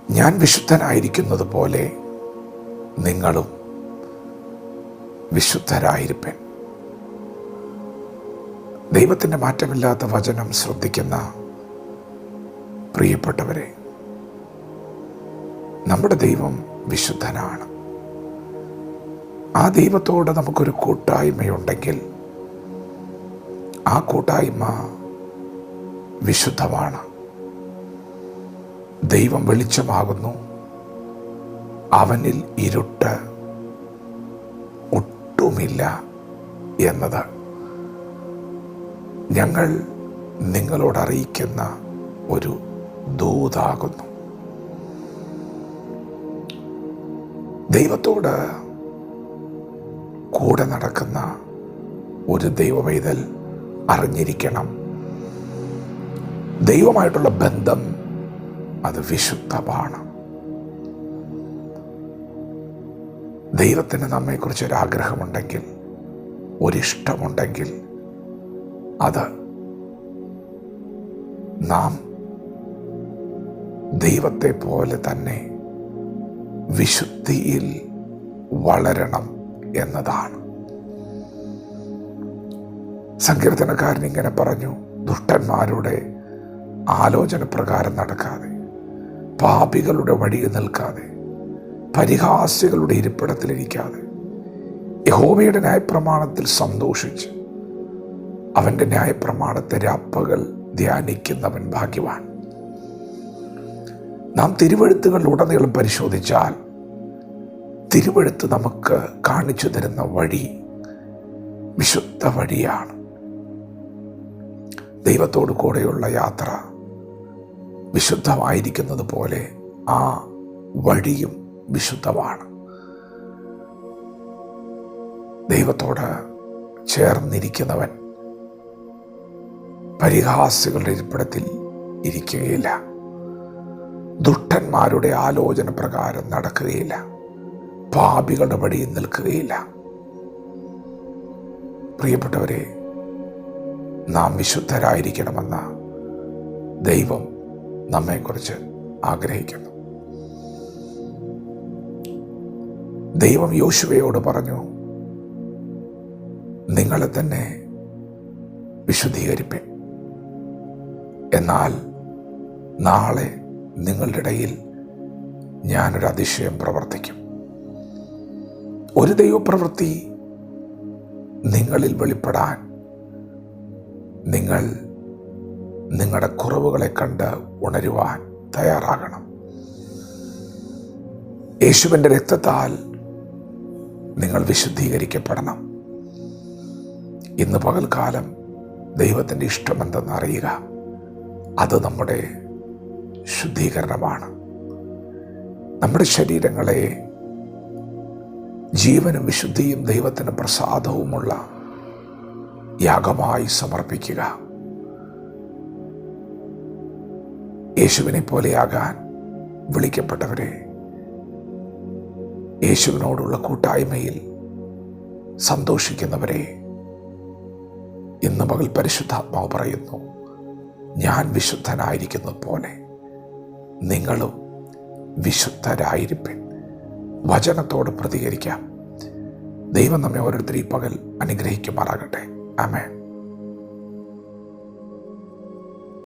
ഞാൻ വിശുദ്ധനായിരിക്കുന്നത് പോലെ നിങ്ങളും വിശുദ്ധരായിരിപ്പൻ. ദൈവത്തിൻ്റെ മാറ്റമില്ലാത്ത വചനം ശ്രദ്ധിക്കുന്ന പ്രിയപ്പെട്ടവരെ, നമ്മുടെ ദൈവം വിശുദ്ധനാണ്. ആ ദൈവത്തോട് നമുക്കൊരു കൂട്ടായ്മയുണ്ടെങ്കിൽ ആ കൂട്ടായ്മ വിശുദ്ധമാണ്. ദൈവം വെളിച്ചമാകുന്നു, അവനിൽ ഇരുട്ട് ഒട്ടുമില്ല എന്നത് ഞങ്ങൾ നിങ്ങളോട് അറിയിക്കുന്ന ഒരു ദൂതാകുന്നു. ദൈവത്തോട് കൂടെ നടക്കുന്ന ഒരു ദൈവവൈതൽ അറിഞ്ഞിരിക്കണം, ദൈവമായിട്ടുള്ള ബന്ധം അത് വിശുദ്ധമാണ്. ദൈവത്തിന് നമ്മെക്കുറിച്ചൊരാഗ്രഹമുണ്ടെങ്കിൽ, ഒരിഷ്ടമുണ്ടെങ്കിൽ, അത് നാം ദൈവത്തെ പോലെ തന്നെ വിശുദ്ധിയിൽ വളരണം എന്നതാണ്. സങ്കീർത്തനക്കാരൻ ഇങ്ങനെ പറഞ്ഞു, ദുഷ്ടന്മാരുടെ ആലോചന പ്രകാരം നടക്കാതെ, പാപികളുടെ വഴിയിൽ നിൽക്കാതെ, പരിഹാസികളുടെ ഇരിപ്പിടത്തിലിരിക്കാതെ, യഹോവയുടെ ന്യായപ്രമാണത്തിൽ സന്തോഷിച്ച് അവൻ്റെ ന്യായപ്രമാണത്തെ രാപ്പകൽ ധ്യാനിക്കുന്നവൻ ഭാഗ്യവാൻ. നാം തിരുവെഴുത്തുകളിലുടനീളം പരിശോധിച്ചാൽ തിരുവെഴുത്ത് നമുക്ക് കാണിച്ചു തരുന്ന വഴി വിശുദ്ധ വഴിയാണ്. ദൈവത്തോടു കൂടെയുള്ള യാത്ര വിശുദ്ധമായിരിക്കുന്നത് പോലെ ആ വഴിയും വിശുദ്ധമാണ്. ദൈവത്തോട് ചേർന്നിരിക്കുന്നവൻ പരിഹാസികളുടെ ഇരിപ്പിടത്തിൽ ഇരിക്കുകയില്ല, ദുഷ്ടന്മാരുടെ ആലോചന പ്രകാരം നടക്കുകയില്ല, പാപികളുടെ വഴിയിൽ നിൽക്കുകയില്ല. പ്രിയപ്പെട്ടവരെ, നാം വിശുദ്ധരായിരിക്കണമെന്ന് ദൈവം നമ്മെക്കുറിച്ച് ആഗ്രഹിക്കുന്നു. ദൈവം യോശുവയോട് പറഞ്ഞു, നിങ്ങളെ തന്നെ വിശുദ്ധീകരിപ്പിൻ, എന്നാൽ നാളെ നിങ്ങളുടെ ഇടയിൽ ഞാനൊരു അതിശയം പ്രവർത്തിക്കും. ഒരു ദൈവപ്രവൃത്തി നിങ്ങളിൽ വെളിപ്പെടാൻ നിങ്ങൾ നിങ്ങളുടെ കുറവുകളെ കണ്ട് ഉണരുവാൻ തയ്യാറാകണം. യേശുവിൻ്റെ രക്തത്താൽ നിങ്ങൾ വിശുദ്ധീകരിക്കപ്പെടണം. ഇന്ന് പകൽക്കാലം ദൈവത്തിൻ്റെ ഇഷ്ടമെന്തെന്ന് അറിയുക. അത് നമ്മുടെ ശുദ്ധീകരണമാണ്. നമ്മുടെ ശരീരങ്ങളെ ജീവനും വിശുദ്ധിയും ദൈവത്തിന് പ്രസാദവുമുള്ള യാഗമായി സമർപ്പിക്കുക. യേശുവിനെ പോലെയാകാൻ വിളിക്കപ്പെട്ടവരെ, യേശുവിനോടുള്ള കൂട്ടായ്മയിൽ സന്തോഷിക്കുന്നവരെ, ഇന്ന് പകൽ പരിശുദ്ധാത്മാവ് പറയുന്നു, ഞാൻ വിശുദ്ധനായിരിക്കുന്നത് പോലെ നിങ്ങളും വിശുദ്ധരായിരിപ്പിൻ. വചനത്തോട് പ്രതികരിക്കാം. ദൈവം നമ്മെ ഓരോരുത്തരും ഈ പകൽ അനുഗ്രഹിക്കുമാറാകട്ടെ. ആമേൻ.